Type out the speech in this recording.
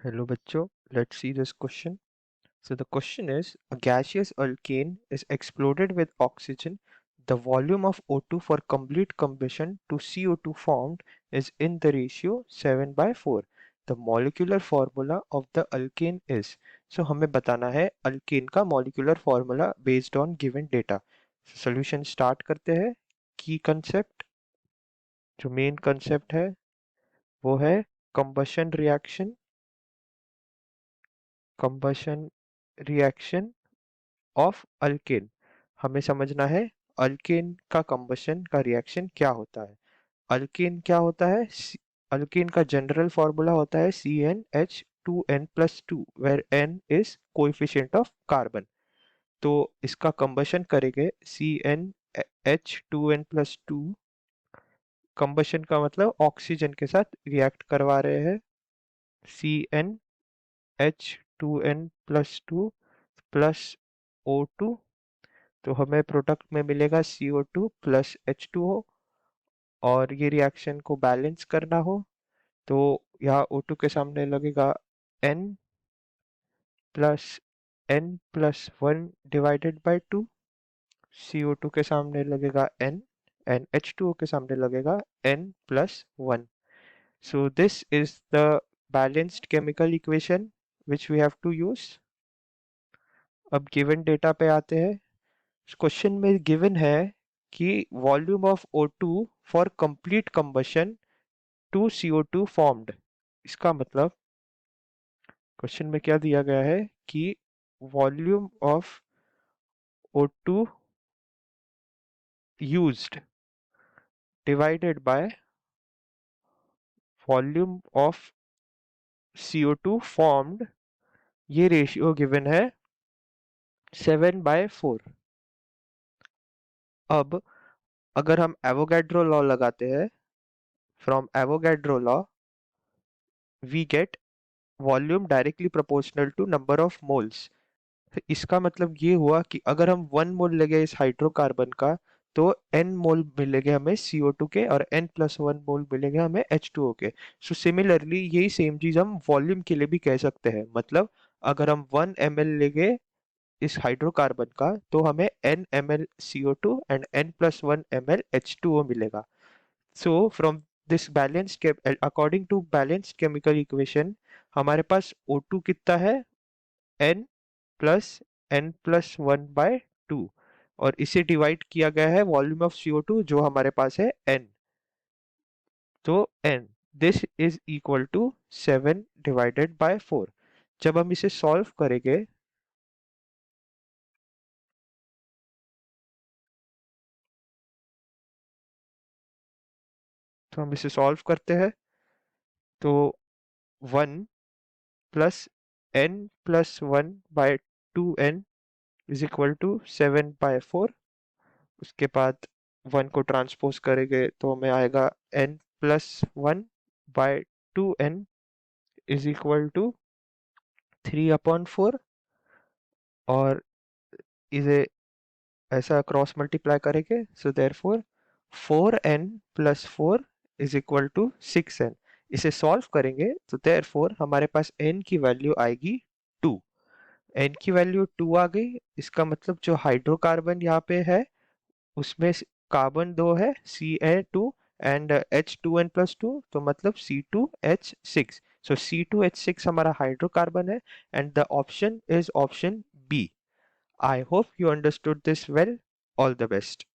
Hello bachcho, let's see this question. So the question is, a gaseous alkane is exploded with oxygen. The volume of O2 for complete combustion to CO2 formed is in the ratio 7/4. The molecular formula of the alkane is. So हमें बताना है alkane का molecular formula based on given data. So solution start करते हैं. Key concept, जो main concept है, वो है combustion reaction. Combustion reaction of alkane. हमें समझना है अल्केन का कंबशन का रिएक्शन क्या होता है. अल्केन क्या होता है? अल्केन का जनरल फॉर्मूला होता है CnH2n+2 where n is coefficient of carbon. तो इसका कंबशन करेंगे CnH2n+2. कंबशन का मतलब ऑक्सीजन के साथ रिएक्ट करवा रहे हैं. CnH2n+2 प्लस O2, तो हमें प्रोडक्ट में मिलेगा CO2 प्लस H2O. और ये रिएक्शन को बैलेंस करना हो तो यहाँ O2 के सामने लगेगा N plus N+1 divided by 2. CO2 के सामने लगेगा N एंड H2O के सामने लगेगा N+1. So this is the balanced chemical equation which we have to use. अब गिवन डेटा पे आते हैं. क्वेश्चन में गिवन है कि volume of O2 for complete combustion to CO2 formed. इसका मतलब क्वेश्चन में क्या दिया गया है कि volume of O2 used divided by volume of CO2 formed, ये रेशियो गिवन है 7/4. अब अगर हम एवोगैड्रो लॉ लगाते हैं, from Avogadro law we get volume directly proportional to number of moles. इसका मतलब ये हुआ कि अगर हम 1 मोल लेंगे इस हाइड्रोकार्बन का तो n मोल मिलेंगे हमें CO2 के और n+1 मोल मिलेंगे हमें H2O के. सो सिमिलरली यही सेम चीज हम वॉल्यूम के लिए भी कह सकते हैं. मतलब अगर हम 1 ml लेंगे इस हाइड्रोकार्बन का तो हमें n ml CO2 and n+1 ml H2O मिलेगा. So from this balance according to balance chemical equation हमारे पास O2 कितना है? n प्लस n+1/2 और इसे डिवाइड किया गया है वॉल्यूम ऑफ CO2 जो हमारे पास है n. तो n this is equal to 7/4. जब हम इसे सॉल्व करेंगे तो हम इसे सॉल्व करते हैं तो 1 plus n+1/2n is equal to 7/4. उसके बाद 1 को ट्रांसपोज करेंगे तो हमें आएगा n+1/2n इज इक्वल टू 3/4. और इसे ऐसा क्रॉस मल्टीप्लाई करेंगे so therefore 4n+4 is equal to 6n. इसे सॉल्व करेंगे तो देयरफॉर हमारे पास n की वैल्यू आएगी 2. n की वैल्यू 2 आ गई. इसका मतलब जो हाइड्रोकार्बन यहाँ पे है उसमें कार्बन 2 है Ca2 एंड H2n+2, तो मतलब C2H6. सो C2H6 हमारा हाइड्रोकार्बन है and the option is option B. I hope you understood this well. All the best.